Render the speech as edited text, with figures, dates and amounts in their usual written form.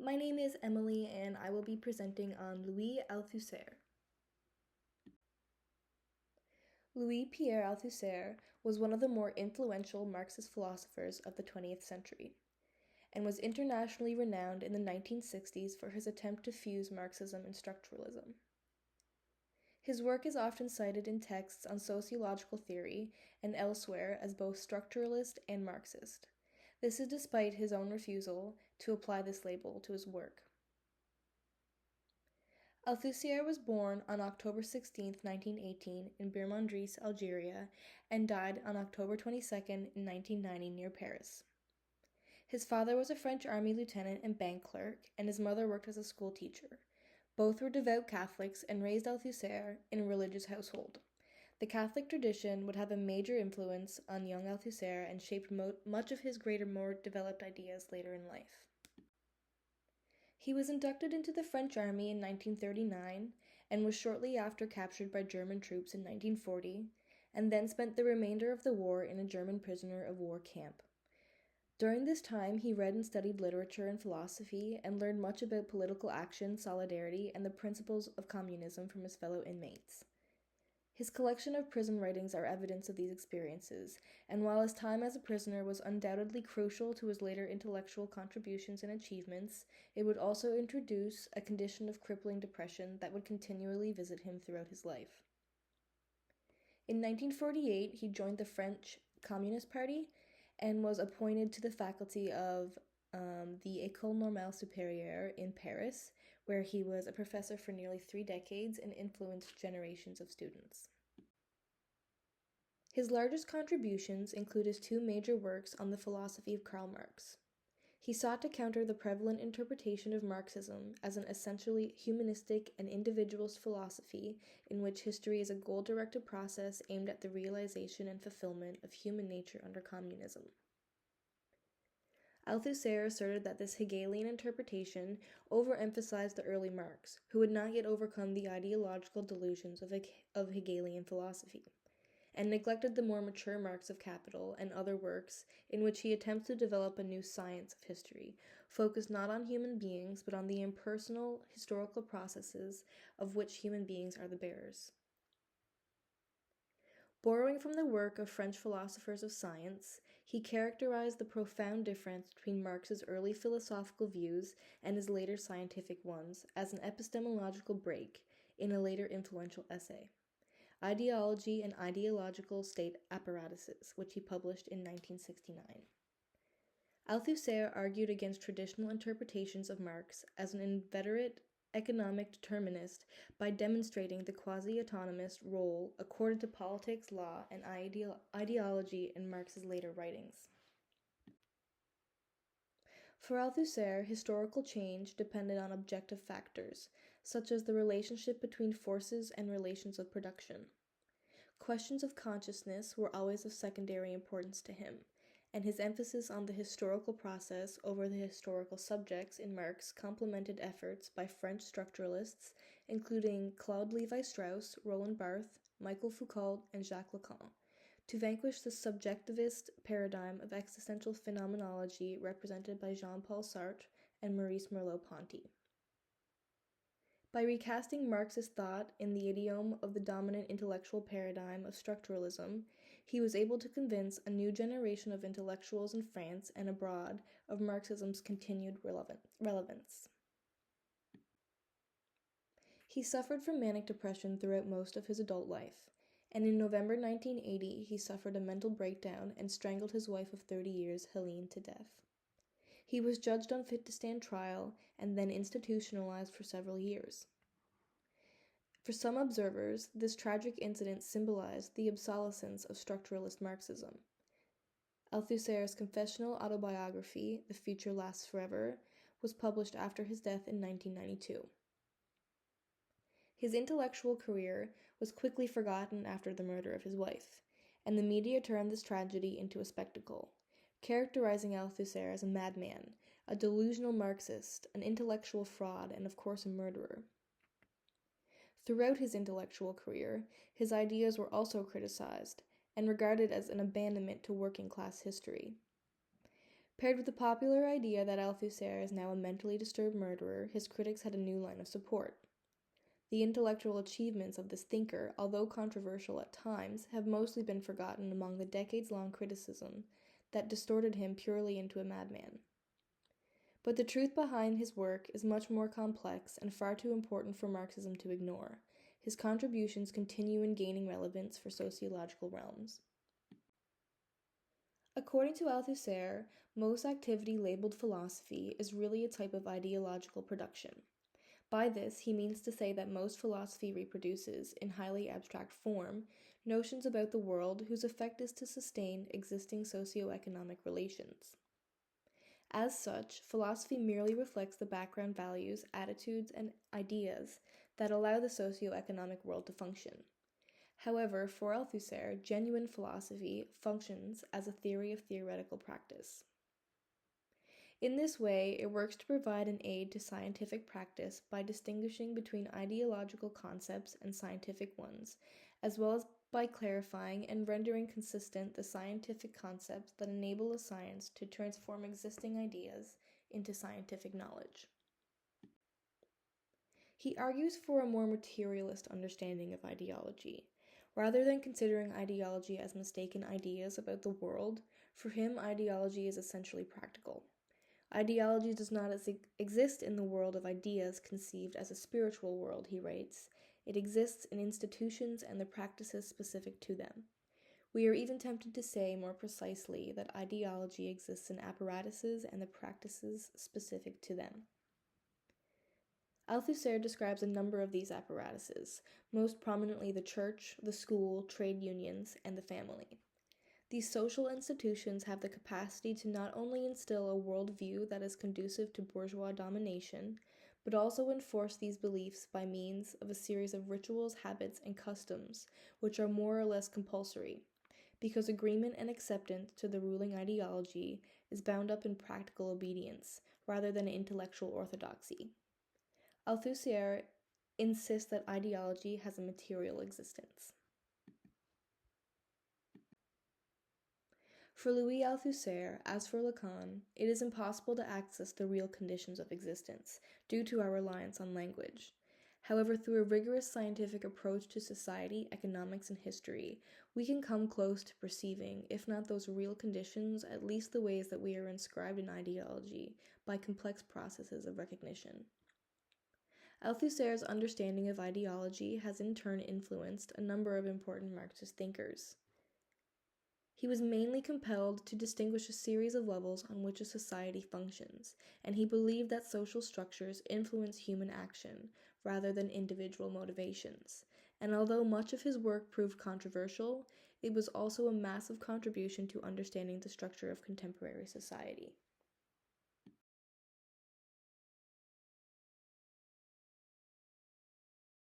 My name is Emily and I will be presenting on Louis Althusser. Louis Pierre Althusser was one of the more influential Marxist philosophers of the 20th century, and was internationally renowned in the 1960s for his attempt to fuse Marxism and structuralism. His work is often cited in texts on sociological theory and elsewhere as both structuralist and Marxist. This is despite his own refusal to apply this label to his work. Althusser was born on October 16, 1918, in Bir Mandris, Algeria, and died on October 22, 1990, near Paris. His father was a French army lieutenant and bank clerk, and his mother worked as a school teacher. Both were devout Catholics and raised Althusser in a religious household. The Catholic tradition would have a major influence on young Althusser and shaped much of his greater, more developed ideas later in life. He was inducted into the French army in 1939 and was shortly after captured by German troops in 1940, and then spent the remainder of the war in a German prisoner of war camp. During this time, he read and studied literature and philosophy and learned much about political action, solidarity, and the principles of communism from his fellow inmates. His collection of prison writings are evidence of these experiences, and while his time as a prisoner was undoubtedly crucial to his later intellectual contributions and achievements, it would also introduce a condition of crippling depression that would continually visit him throughout his life. In 1948, he joined the French Communist Party and was appointed to the faculty of the École Normale Supérieure in Paris, where he was a professor for nearly 3 decades and influenced generations of students. His largest contributions include his 2 major works on the philosophy of Karl Marx. He sought to counter the prevalent interpretation of Marxism as an essentially humanistic and individualist philosophy in which history is a goal-directed process aimed at the realization and fulfillment of human nature under communism. Althusser asserted that this Hegelian interpretation overemphasized the early Marx, who had not yet overcome the ideological delusions of Hegelian philosophy, and neglected the more mature Marx of Capital and other works in which he attempts to develop a new science of history, focused not on human beings, but on the impersonal historical processes of which human beings are the bearers. Borrowing from the work of French philosophers of science, he characterized the profound difference between Marx's early philosophical views and his later scientific ones as an epistemological break in a later influential essay, Ideology and Ideological State Apparatuses, which he published in 1969. Althusser argued against traditional interpretations of Marx as an inveterate economic determinist by demonstrating the quasi-autonomous role accorded to politics, law, and ideology in Marx's later writings. For Althusser, historical change depended on objective factors, such as the relationship between forces and relations of production. Questions of consciousness were always of secondary importance to him, and his emphasis on the historical process over the historical subjects in Marx complemented efforts by French structuralists, including Claude Lévi-Strauss, Roland Barthes, Michel Foucault, and Jacques Lacan, to vanquish the subjectivist paradigm of existential phenomenology represented by Jean-Paul Sartre and Maurice Merleau-Ponty. By recasting Marxist thought in the idiom of the dominant intellectual paradigm of structuralism, he was able to convince a new generation of intellectuals in France and abroad of Marxism's continued relevance. He suffered from manic depression throughout most of his adult life, and in November 1980 he suffered a mental breakdown and strangled his wife of 30 years, Helene, to death. He was judged unfit to stand trial and then institutionalized for several years. For some observers, this tragic incident symbolized the obsolescence of structuralist Marxism. Althusser's confessional autobiography, The Future Lasts Forever, was published after his death in 1992. His intellectual career was quickly forgotten after the murder of his wife, and the media turned this tragedy into a spectacle, characterizing Althusser as a madman, a delusional Marxist, an intellectual fraud, and of course a murderer. Throughout his intellectual career, his ideas were also criticized and regarded as an abandonment to working-class history. Paired with the popular idea that Althusser is now a mentally disturbed murderer, his critics had a new line of support. The intellectual achievements of this thinker, although controversial at times, have mostly been forgotten among the decades-long criticism that distorted him purely into a madman. But the truth behind his work is much more complex and far too important for Marxism to ignore. His contributions continue in gaining relevance for sociological realms. According to Althusser, most activity labeled philosophy is really a type of ideological production. By this, he means to say that most philosophy reproduces, in highly abstract form, notions about the world whose effect is to sustain existing socio-economic relations. As such, philosophy merely reflects the background values, attitudes, and ideas that allow the socio-economic world to function. However, for Althusser, genuine philosophy functions as a theory of theoretical practice. In this way, it works to provide an aid to scientific practice by distinguishing between ideological concepts and scientific ones, as well as by clarifying and rendering consistent the scientific concepts that enable a science to transform existing ideas into scientific knowledge. He argues for a more materialist understanding of ideology. Rather than considering ideology as mistaken ideas about the world, for him ideology is essentially practical. Ideology does not exist in the world of ideas conceived as a spiritual world, he writes. It exists in institutions and the practices specific to them. We are even tempted to say more precisely that ideology exists in apparatuses and the practices specific to them. Althusser describes a number of these apparatuses, most prominently the church, the school, trade unions, and the family. These social institutions have the capacity to not only instill a worldview that is conducive to bourgeois domination, but also enforce these beliefs by means of a series of rituals, habits, and customs, which are more or less compulsory, because agreement and acceptance to the ruling ideology is bound up in practical obedience, rather than intellectual orthodoxy. Althusser insists that ideology has a material existence. For Louis Althusser, as for Lacan, it is impossible to access the real conditions of existence, due to our reliance on language. However, through a rigorous scientific approach to society, economics, and history, we can come close to perceiving, if not those real conditions, at least the ways that we are inscribed in ideology by complex processes of recognition. Althusser's understanding of ideology has in turn influenced a number of important Marxist thinkers. He was mainly compelled to distinguish a series of levels on which a society functions, and he believed that social structures influence human action rather than individual motivations. And although much of his work proved controversial, it was also a massive contribution to understanding the structure of contemporary society.